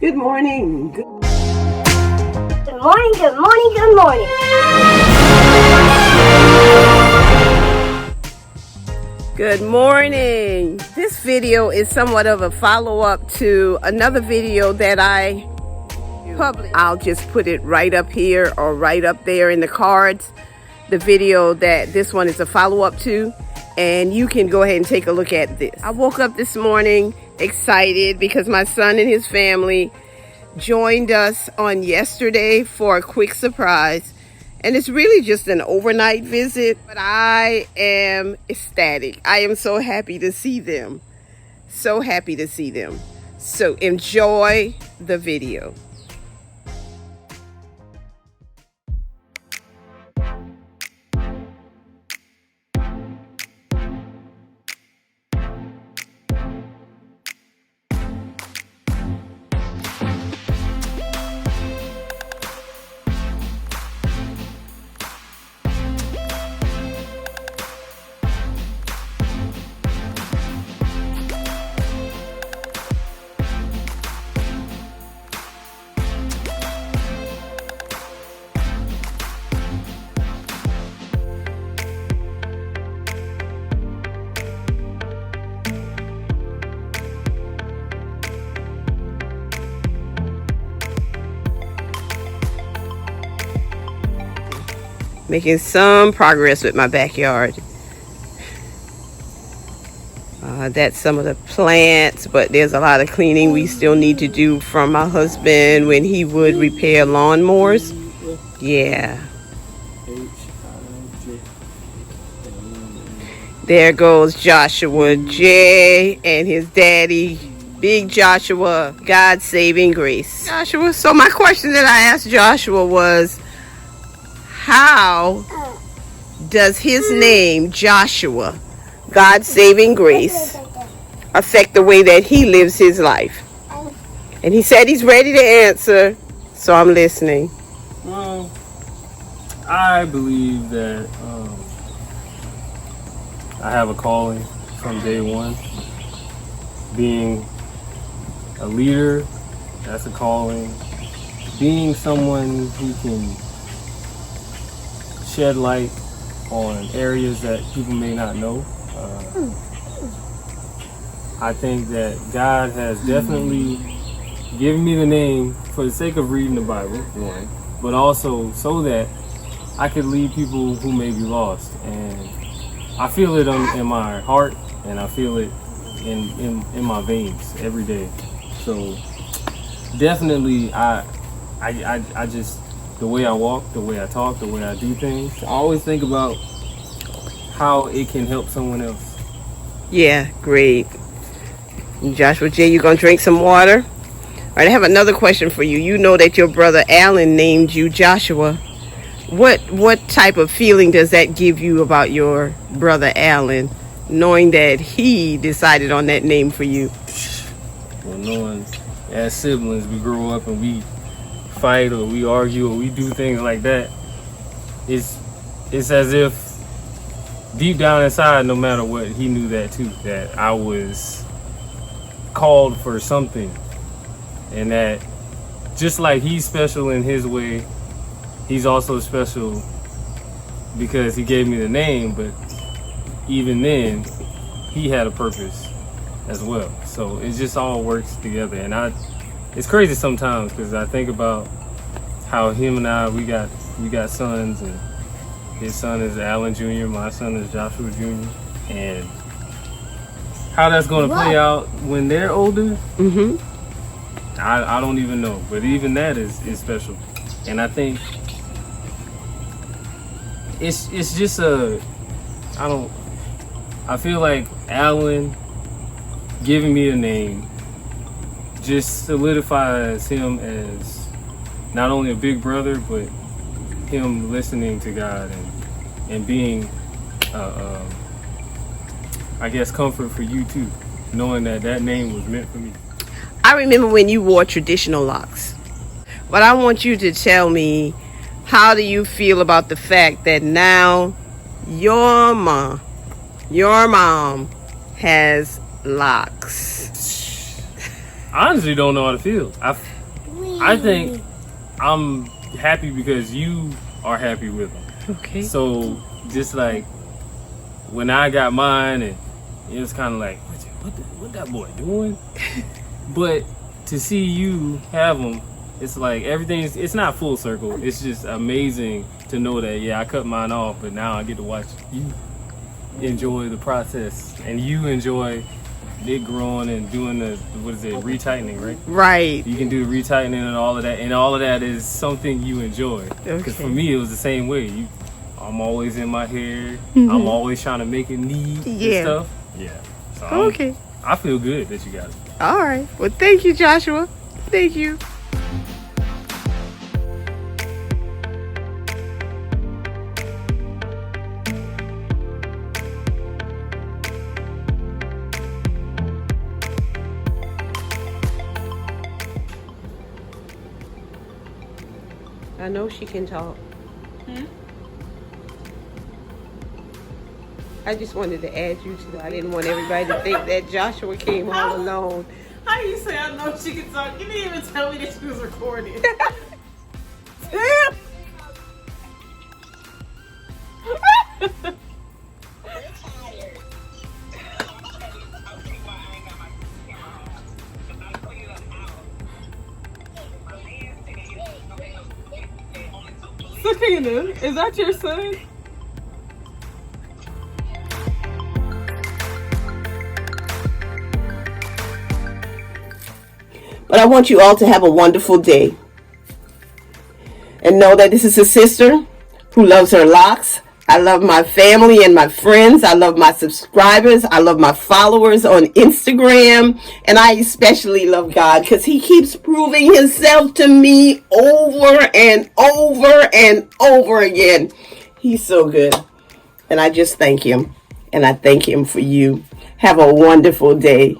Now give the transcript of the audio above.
Good morning. Good morning, good morning, good morning. Good morning. This video is somewhat of a follow-up to another video that I published. I'll just put it right up here or right up there in the cards. The video that this one is a follow-up to, and you can go ahead and take a look at this. I woke up this morning excited because my son and his family joined us on yesterday for a quick surprise, and it's really just an overnight visit, but I am ecstatic. I am so happy to see them. So happy to see them. So enjoy the video. Making some progress with my backyard. That's some of the plants, but there's a lot of cleaning we still need to do from my husband when he would repair lawnmowers. Yeah. There goes Joshua J and his daddy, Big Joshua, God's saving grace. Joshua, so my question that I asked Joshua was, how does his name, Joshua, God's saving grace, affect the way that he lives his life? And he said he's ready to answer, so I'm listening. Well, I believe that I have a calling from day one. Being a leader, that's a calling. Being someone who can shed light on areas that people may not know. I think that God has definitely given me the name for the sake of reading the Bible, one, but also so that I could lead people who may be lost. And I feel it in my heart, and I feel it in my veins every day. So definitely, I just, the way I walk, the way I talk, the way I do things, I always think about how it can help someone else. Yeah, great. Joshua J, you gonna drink some water? All right, I have another question for you. You know that your brother Alan named you Joshua. What type of feeling does that give you about your brother Alan, knowing that he decided on that name for you? Well, knowing as siblings, we grow up and we fight or we argue or we do things like that, it's as if deep down inside, no matter what, he knew that too, that I was called for something, and that just like he's special in his way, he's also special because he gave me the name, but even then he had a purpose as well. So it just all works together. And it's crazy sometimes because I think about how him and I, we got sons, and his son is Alan Jr., my son is Joshua Jr., and how that's going to play out when they're older, I don't even know. But even that is special. And I think it's just I feel like Alan giving me a name just solidifies him as not only a big brother, but him listening to God and being, I guess, comfort for you too, knowing that name was meant for me. I remember when you wore traditional locks, but I want you to tell me, how do you feel about the fact that now your mom has locks? I honestly don't know how to feel. I think I'm happy because you are happy with them. Okay. So just like when I got mine, and it was kind of like, what that boy doing? But to see you have them, it's like it's not full circle. It's just amazing to know that, yeah, I cut mine off, but now I get to watch you enjoy the process, and you enjoy it growing and doing the, retightening, right? Right. You can do retightening and all of that is something you enjoy. Because for me, it was the same way. I'm always in my hair. I'm always trying to make it neat and stuff. Yeah. So Okay. I feel good that you got it. All right. Well, thank you, Joshua. Thank you. I know she can talk. I just wanted to add you to. I didn't want everybody to think that Joshua came all alone. How you say I know she can talk? You didn't even tell me that she was recording. Sakina, is that your son? But I want you all to have a wonderful day. And know that this is a sister who loves her locks. I love my family and my friends. I love my subscribers. I love my followers on Instagram. And I especially love God because he keeps proving himself to me over and over and over again. He's so good. And I just thank him. And I thank him for you. Have a wonderful day.